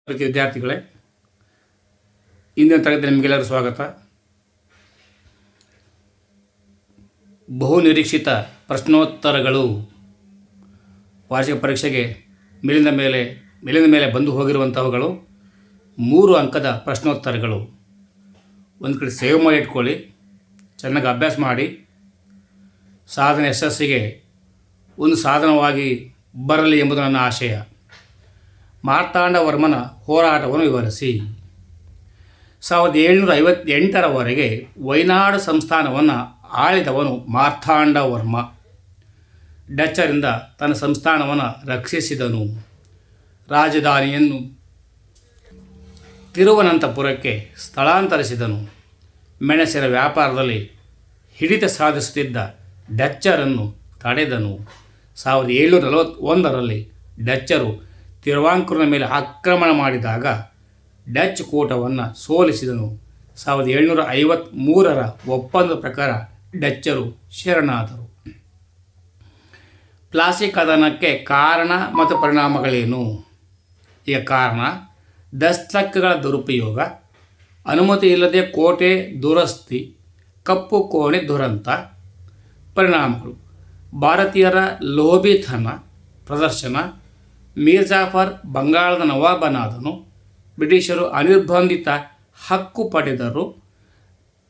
ವಿದ್ಯಾರ್ಥಿಗಳೇ, ಇಂದಿನ ತರಗತಿ ನಿಮಗೆಲ್ಲರೂ ಸ್ವಾಗತ. ಬಹುನಿರೀಕ್ಷಿತ ಪ್ರಶ್ನೋತ್ತರಗಳು ವಾರ್ಷಿಕ ಪರೀಕ್ಷೆಗೆ ಮೇಲಿಂದ ಮೇಲೆ ಬಂದು ಹೋಗಿರುವಂಥವುಗಳು 3 ಅಂಕದ ಪ್ರಶ್ನೋತ್ತರಗಳು. ಒಂದು ಕಡೆ ಸೇವ್ ಮಾಡಿ ಇಟ್ಕೊಳ್ಳಿ, ಚೆನ್ನಾಗಿ ಅಭ್ಯಾಸ ಮಾಡಿ. ಸಾಧನೆ ಯಶಸ್ಸಿಗೆ ಒಂದು ಸಾಧನವಾಗಿ ಬರಲಿ ಎಂಬುದು ನನ್ನ ಆಶಯ. ಮಾರ್ತಾಂಡವರ್ಮನ ಹೋರಾಟವನ್ನು ವಿವರಿಸಿ. 1758ರವರೆಗೆ ವೈನಾಡು ಸಂಸ್ಥಾನವನ್ನು ಆಳಿದವನು ಮಾರ್ತಾಂಡವರ್ಮ. ಡಚ್ಚರಿಂದ ತನ್ನ ಸಂಸ್ಥಾನವನ್ನು ರಕ್ಷಿಸಿದನು. ರಾಜಧಾನಿಯನ್ನು ತಿರುವನಂತಪುರಕ್ಕೆ ಸ್ಥಳಾಂತರಿಸಿದನು. ಮೆಣಸಿನ ವ್ಯಾಪಾರದಲ್ಲಿ ಹಿಡಿತ ಸಾಧಿಸುತ್ತಿದ್ದ ಡಚ್ಚರನ್ನು ತಡೆದನು. 1741ರಲ್ಲಿ ಡಚ್ಚರು ತಿರುವಾಂಕೂರಿನ ಮೇಲೆ ಆಕ್ರಮಣ ಮಾಡಿದಾಗ ಡಚ್ ಕೂಟವನ್ನು ಸೋಲಿಸಿದನು. 1753ರ ಒಪ್ಪಂದದ ಪ್ರಕಾರ ಡಚ್ಚರು ಶರಣಾದರು. ಪ್ಲಾಸಿ ಕದನಕ್ಕೆ ಕಾರಣ ಮತ್ತು ಪರಿಣಾಮಗಳೇನು? ಈಗ ಕಾರಣ: ದಸ್ತಕಗಳ ದುರುಪಯೋಗ, ಅನುಮತಿ ಇಲ್ಲದೆ ಕೋಟೆ ದುರಸ್ತಿ, ಕಪ್ಪು ಕೋಣೆ ದುರಂತ. ಪರಿಣಾಮಗಳು: ಭಾರತೀಯರ ಲೋಭಿತನ ಪ್ರದರ್ಶನ, ಮೀರ್ ಜಾಫರ್ ಬಂಗಾಳದ ನವಾಬನಾದನು, ಬ್ರಿಟಿಷರು ಅನಿರ್ಬಂಧಿತ ಹಕ್ಕು ಪಡೆದರು,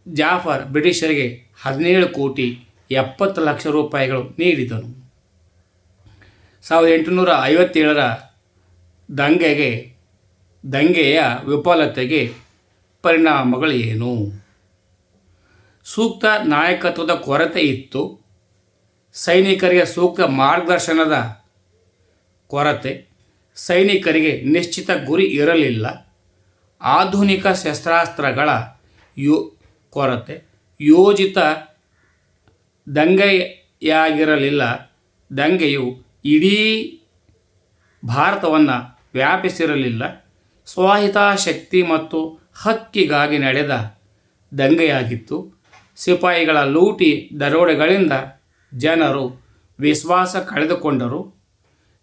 ಜಾಫರ್ ಬ್ರಿಟಿಷರಿಗೆ 17 ಕೋಟಿ 70 ಲಕ್ಷ ರೂಪಾಯಿಗಳು ನೀಡಿದನು. 1857ರ ದಂಗೆಯ ವಿಫಲತೆಗೆ ಪರಿಣಾಮಗಳೇನು? ಸೂಕ್ತ ನಾಯಕತ್ವದ ಕೊರತೆ ಇತ್ತು. ಸೈನಿಕರಿಗೆ ಸೂಕ್ತ ಮಾರ್ಗದರ್ಶನದ ಕೊರತೆ. ಸೈನಿಕರಿಗೆ ನಿಶ್ಚಿತ ಗುರಿ ಇರಲಿಲ್ಲ. ಆಧುನಿಕ ಶಸ್ತ್ರಾಸ್ತ್ರಗಳ ಕೊರತೆ. ಯೋಜಿತ ದಂಗೆಯಾಗಿರಲಿಲ್ಲ. ದಂಗೆಯು ಇಡೀ ಭಾರತವನ್ನು ವ್ಯಾಪಿಸಿರಲಿಲ್ಲ. ಸ್ವಹಿತಾಸಕ್ತಿ ಮತ್ತು ಹಕ್ಕಿಗಾಗಿ ನಡೆದ ದಂಗೆಯಾಗಿತ್ತು. ಸಿಪಾಯಿಗಳ ಲೂಟಿ ದರೋಡೆಗಳಿಂದ ಜನರು ವಿಶ್ವಾಸ ಕಳೆದುಕೊಂಡರು.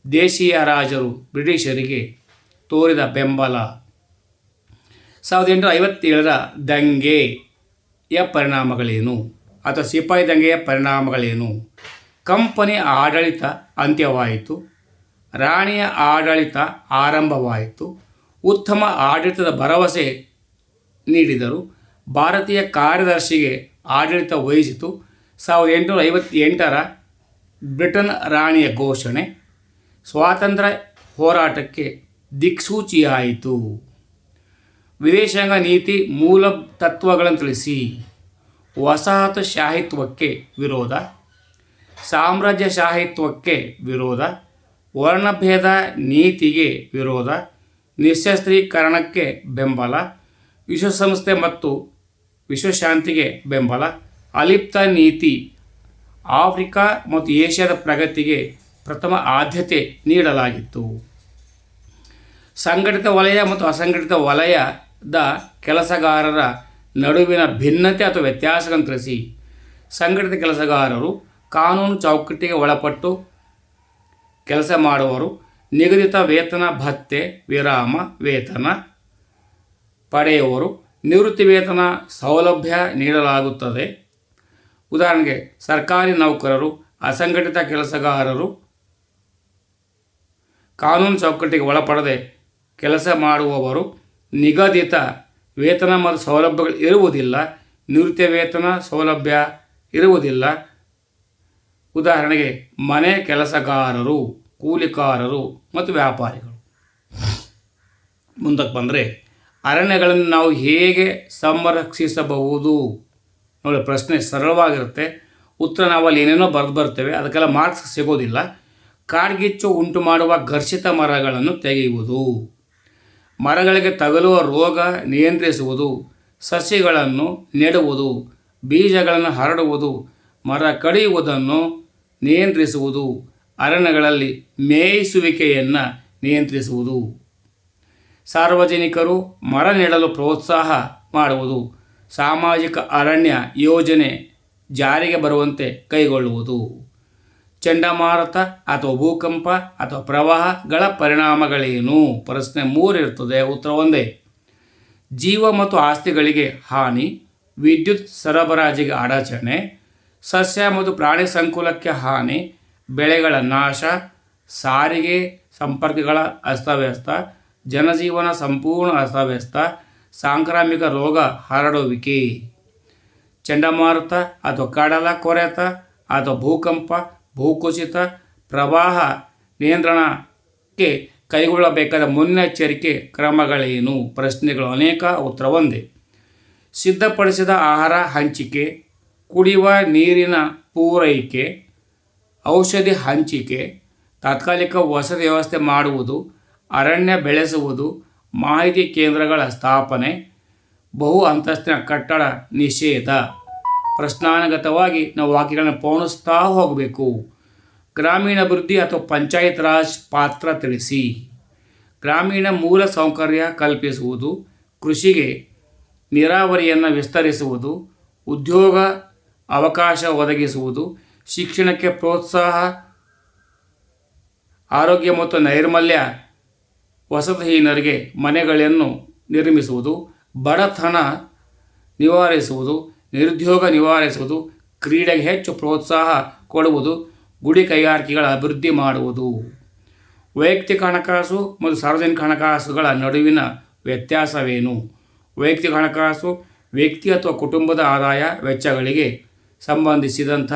ದೇಶೀಯ ರಾಜರು ಬ್ರಿಟಿಷರಿಗೆ ತೋರಿದ ಬೆಂಬಲ. 1857ರ ದಂಗೆಯ ಪರಿಣಾಮಗಳೇನು ಅಥವಾ ಸಿಪಾಯಿ ದಂಗೆಯ ಪರಿಣಾಮಗಳೇನು? ಕಂಪನಿ ಆಡಳಿತ ಅಂತ್ಯವಾಯಿತು. ರಾಣಿಯ ಆಡಳಿತ ಆರಂಭವಾಯಿತು. ಉತ್ತಮ ಆಡಳಿತದ ಭರವಸೆ ನೀಡಿದರು. ಭಾರತೀಯ ಕಾರ್ಯದರ್ಶಿಗೆ ಆಡಳಿತ ವಹಿಸಿತು. 1858ರ ಬ್ರಿಟನ್ ರಾಣಿಯ ಘೋಷಣೆ ಸ್ವಾತಂತ್ರ್ಯ ಹೋರಾಟಕ್ಕೆ ದಿಕ್ಸೂಚಿಯಾಯಿತು. ವಿದೇಶಾಂಗ ನೀತಿ ಮೂಲ ತತ್ವಗಳನ್ನು ತಿಳಿಸಿ. ವಸಾಹತುಶಾಹಿತ್ವಕ್ಕೆ ವಿರೋಧ, ಸಾಮ್ರಾಜ್ಯಶಾಹಿತ್ವಕ್ಕೆ ವಿರೋಧ, ವರ್ಣಭೇದ ನೀತಿಗೆ ವಿರೋಧ, ನಿಶಸ್ತ್ರೀಕರಣಕ್ಕೆ ಬೆಂಬಲ, ವಿಶ್ವಸಂಸ್ಥೆ ಮತ್ತು ವಿಶ್ವಶಾಂತಿಗೆ ಬೆಂಬಲ, ಅಲಿಪ್ತ ನೀತಿ, ಆಫ್ರಿಕಾ ಮತ್ತು ಏಷ್ಯಾದ ಪ್ರಗತಿಗೆ ಪ್ರಥಮ ಆದ್ಯತೆ ನೀಡಲಾಗಿತ್ತು. ಸಂಘಟಿತ ವಲಯ ಮತ್ತು ಅಸಂಘಟಿತ ವಲಯದ ಕೆಲಸಗಾರರ ನಡುವಿನ ಭಿನ್ನತೆ ಅಥವಾ ವ್ಯತ್ಯಾಸಗಳನ್ನು ತಿಳಿಸಿ. ಸಂಘಟಿತ ಕೆಲಸಗಾರರು ಕಾನೂನು ಚೌಕಟ್ಟಿಗೆ ಒಳಪಟ್ಟು ಕೆಲಸ ಮಾಡುವರು. ನಿಗದಿತ ವೇತನ, ಭತ್ಯೆ, ವಿರಾಮ ವೇತನ ಪಡೆಯುವರು. ನಿವೃತ್ತಿ ವೇತನ ಸೌಲಭ್ಯ ನೀಡಲಾಗುತ್ತದೆ. ಉದಾಹರಣೆಗೆ, ಸರ್ಕಾರಿ ನೌಕರರು. ಅಸಂಘಟಿತ ಕೆಲಸಗಾರರು ಕಾನೂನು ಚೌಕಟ್ಟಿಗೆ ಒಳಪಡದೆ ಕೆಲಸ ಮಾಡುವವರು. ನಿಗದಿತ ವೇತನ ಮತ್ತು ಸೌಲಭ್ಯಗಳು ಇರುವುದಿಲ್ಲ. ನಿವೃತ್ತಿ ವೇತನ ಸೌಲಭ್ಯ ಇರುವುದಿಲ್ಲ. ಉದಾಹರಣೆಗೆ, ಮನೆ ಕೆಲಸಗಾರರು, ಕೂಲಿಕಾರರು ಮತ್ತು ವ್ಯಾಪಾರಿಗಳು. ಮುಂದಕ್ಕೆ ಬಂದರೆ, ಅರಣ್ಯಗಳನ್ನು ನಾವು ಹೇಗೆ ಸಂರಕ್ಷಿಸಬಹುದು? ನೋಡಿ, ಪ್ರಶ್ನೆ ಸರಳವಾಗಿರುತ್ತೆ. ಉತ್ತರ ನಾವು ಅಲ್ಲಿ ಏನೇನೋ ಬರ್ತೇವೆ, ಅದಕ್ಕೆಲ್ಲ ಮಾರ್ಕ್ಸ್ ಸಿಗೋದಿಲ್ಲ. ಕಾಡ್ಗಿಚ್ಚು ಉಂಟು ಮಾಡುವ ಘರ್ಷಿತ ಮರಗಳನ್ನು ತೆಗೆಯುವುದು, ಮರಗಳಿಗೆ ತಗುಲುವ ರೋಗ ನಿಯಂತ್ರಿಸುವುದು, ಸಸಿಗಳನ್ನು ನೆಡುವುದು, ಬೀಜಗಳನ್ನು ಹರಡುವುದು, ಮರ ಕಡಿಯುವುದನ್ನು ನಿಯಂತ್ರಿಸುವುದು, ಅರಣ್ಯಗಳಲ್ಲಿ ಮೇಯಿಸುವಿಕೆಯನ್ನು ನಿಯಂತ್ರಿಸುವುದು, ಸಾರ್ವಜನಿಕರು ಮರ ನೆಡಲು ಪ್ರೋತ್ಸಾಹ ಮಾಡುವುದು, ಸಾಮಾಜಿಕ ಅರಣ್ಯ ಯೋಜನೆ ಜಾರಿಗೆ ಬರುವಂತೆ ಕೈಗೊಳ್ಳುವುದು, ಚಂಡಮಾರುತ ಅಥವಾ ಭೂಕಂಪ ಅಥವಾ ಪ್ರವಾಹಗಳ ಪರಿಣಾಮಗಳೇನು? ಪ್ರಶ್ನೆ 3 ಇರ್ತದೆ, ಉತ್ತರ ಒಂದೇ. ಜೀವ ಮತ್ತು ಆಸ್ತಿಗಳಿಗೆ ಹಾನಿ, ವಿದ್ಯುತ್ ಸರಬರಾಜಿಗೆ ಅಡಚಣೆ, ಸಸ್ಯ ಮತ್ತು ಪ್ರಾಣಿ ಸಂಕುಲಕ್ಕೆ ಹಾನಿ, ಬೆಳೆಗಳ ನಾಶ, ಸಾರಿಗೆ ಸಂಪರ್ಕಗಳ ಅಸ್ತವ್ಯಸ್ತ, ಜನಜೀವನ ಸಂಪೂರ್ಣ ಅಸ್ತವ್ಯಸ್ತ, ಸಾಂಕ್ರಾಮಿಕ ರೋಗ ಹರಡುವಿಕೆ. ಚಂಡಮಾರುತ ಅಥವಾ ಕಡಲ ಕೊರೆತ ಅಥವಾ ಭೂಕಂಪ, ಭೂಕುಸಿತ, ಪ್ರವಾಹ ನಿಯಂತ್ರಣಕ್ಕೆ ಕೈಗೊಳ್ಳಬೇಕಾದ ಮುನ್ನೆಚ್ಚರಿಕೆ ಕ್ರಮಗಳೇನು? ಪ್ರಶ್ನೆಗಳು ಅನೇಕ, ಉತ್ತರ ಒಂದೇ. ಸಿದ್ಧಪಡಿಸಿದ ಆಹಾರ ಹಂಚಿಕೆ, ಕುಡಿಯುವ ನೀರಿನ ಪೂರೈಕೆ, ಔಷಧಿ ಹಂಚಿಕೆ, ತಾತ್ಕಾಲಿಕ ವಸತಿ ವ್ಯವಸ್ಥೆ ಮಾಡುವುದು, ಅರಣ್ಯ ಬೆಳೆಸುವುದು, ಮಾಹಿತಿ ಕೇಂದ್ರಗಳ ಸ್ಥಾಪನೆ, ಬಹು ಅಂತಸ್ತಿನ ಕಟ್ಟಡ ನಿಷೇಧ. ಪ್ರಶ್ನಾನುಗತವಾಗಿ ನಾವು ವಾಕ್ಯಗಳನ್ನು ಪೌಣಿಸ್ತಾ ಹೋಗಬೇಕು. ಗ್ರಾಮೀಣಾಭಿವೃದ್ಧಿ ಅಥವಾ ಪಂಚಾಯತ್ ರಾಜ್ ಪಾತ್ರ ತಿಳಿಸಿ. ಗ್ರಾಮೀಣ ಮೂಲ ಸೌಕರ್ಯ ಕಲ್ಪಿಸುವುದು, ಕೃಷಿಗೆ ನೀರಾವರಿಯನ್ನು ವಿಸ್ತರಿಸುವುದು, ಉದ್ಯೋಗ ಅವಕಾಶ ಒದಗಿಸುವುದು, ಶಿಕ್ಷಣಕ್ಕೆ ಪ್ರೋತ್ಸಾಹ, ಆರೋಗ್ಯ ಮತ್ತು ನೈರ್ಮಲ್ಯ, ವಸತಿಹೀನರಿಗೆ ಮನೆಗಳನ್ನು ನಿರ್ಮಿಸುವುದು, ಬಡತನ ನಿವಾರಿಸುವುದು, ನಿರುದ್ಯೋಗ ನಿವಾರಿಸುವುದು, ಕ್ರೀಡೆಗೆ ಹೆಚ್ಚು ಪ್ರೋತ್ಸಾಹ ಕೊಡುವುದು, ಗುಡಿ ಕೈಗಾರಿಕೆಗಳ ಅಭಿವೃದ್ಧಿ ಮಾಡುವುದು. ವೈಯಕ್ತಿಕ ಹಣಕಾಸು ಮತ್ತು ಸಾರ್ವಜನಿಕ ಹಣಕಾಸುಗಳ ನಡುವಿನ ವ್ಯತ್ಯಾಸವೇನು? ವೈಯಕ್ತಿಕ ಹಣಕಾಸು ವ್ಯಕ್ತಿ ಅಥವಾ ಕುಟುಂಬದ ಆದಾಯ ವೆಚ್ಚಗಳಿಗೆ ಸಂಬಂಧಿಸಿದಂಥ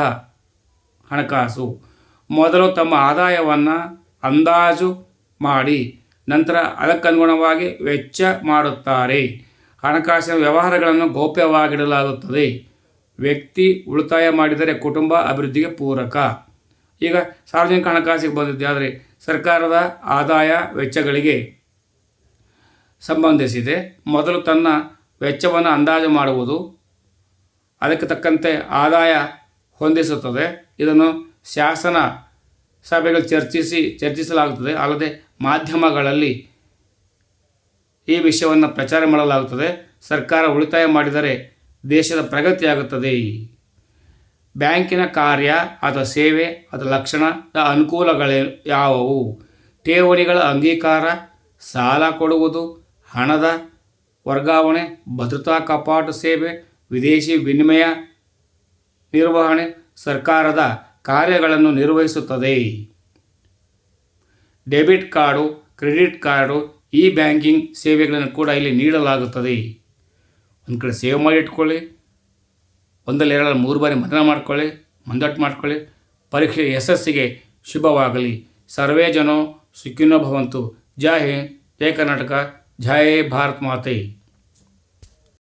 ಹಣಕಾಸು. ಮೊದಲು ತಮ್ಮ ಆದಾಯವನ್ನು ಅಂದಾಜು ಮಾಡಿ ನಂತರ ಅದಕ್ಕನುಗುಣವಾಗಿ ವೆಚ್ಚ ಮಾಡುತ್ತಾರೆ. ಹಣಕಾಸಿನ ವ್ಯವಹಾರಗಳನ್ನು ಗೌಪ್ಯವಾಗಿಡಲಾಗುತ್ತದೆ. ವ್ಯಕ್ತಿ ಉಳಿತಾಯ ಮಾಡಿದರೆ ಕುಟುಂಬ ಅಭಿವೃದ್ಧಿಗೆ ಪೂರಕ. ಈಗ ಸಾರ್ವಜನಿಕ ಹಣಕಾಸಿಗೆ ಬಂದಿದ್ದೆ ಆದರೆ ಸರ್ಕಾರದ ಆದಾಯ ವೆಚ್ಚಗಳಿಗೆ ಸಂಬಂಧಿಸಿದೆ. ಮೊದಲು ತನ್ನ ವೆಚ್ಚವನ್ನು ಅಂದಾಜು ಮಾಡುವುದು, ಅದಕ್ಕೆ ತಕ್ಕಂತೆ ಆದಾಯ ಹೊಂದಿಸುತ್ತದೆ. ಇದನ್ನು ಶಾಸನ ಸಭೆಗಳು ಚರ್ಚಿಸಲಾಗುತ್ತದೆ. ಅಲ್ಲದೆ ಮಾಧ್ಯಮಗಳಲ್ಲಿ ಈ ವಿಷಯವನ್ನು ಪ್ರಚಾರ ಮಾಡಲಾಗುತ್ತದೆ. ಸರ್ಕಾರ ಉಳಿತಾಯ ಮಾಡಿದರೆ ದೇಶದ ಪ್ರಗತಿಯಾಗುತ್ತದೆ. ಬ್ಯಾಂಕಿನ ಕಾರ್ಯ ಅಥವಾ ಸೇವೆ ಅಥವಾ ಲಕ್ಷಣದ ಅನುಕೂಲಗಳು ಯಾವುವು? ಠೇವಣಿಗಳ ಅಂಗೀಕಾರ, ಸಾಲ ಕೊಡುವುದು, ಹಣದ ವರ್ಗಾವಣೆ, ಭದ್ರತಾ ಕಪಾಟು ಸೇವೆ, ವಿದೇಶಿ ವಿನಿಮಯ ನಿರ್ವಹಣೆ ಸರ್ಕಾರದ ಕಾರ್ಯಗಳನ್ನು ನಿರ್ವಹಿಸುತ್ತದೆ. Debit card, credit card, E banking ಸೇವೆಗಳನ್ನು ಕೂಡ ಇಲ್ಲಿ ನೀಡಲಾಗುತ್ತದೆ. ಒಂದು ಕಡೆ ಸೇವ್ ಮಾಡಿ ಇಟ್ಕೊಳ್ಳಿ, ಒಂದರಲ್ಲಿ 2 3 ಬಾರಿ ಮತದಾನ ಮಾಡ್ಕೊಳ್ಳಿ, ಮಂದಟ್ಟು ಮಾಡ್ಕೊಳ್ಳಿ. ಪರೀಕ್ಷೆ ಯಶಸ್ಸಿಗೆ ಶುಭವಾಗಲಿ. ಸರ್ವೇ ಜನೋ ಸುಖಿನೋ ಭವಂತು. ಜೈ ಹಿಂದ್, ಜೈ ಕರ್ನಾಟಕ, ಜೈ ಭಾರತ್ ಮಾತೆ.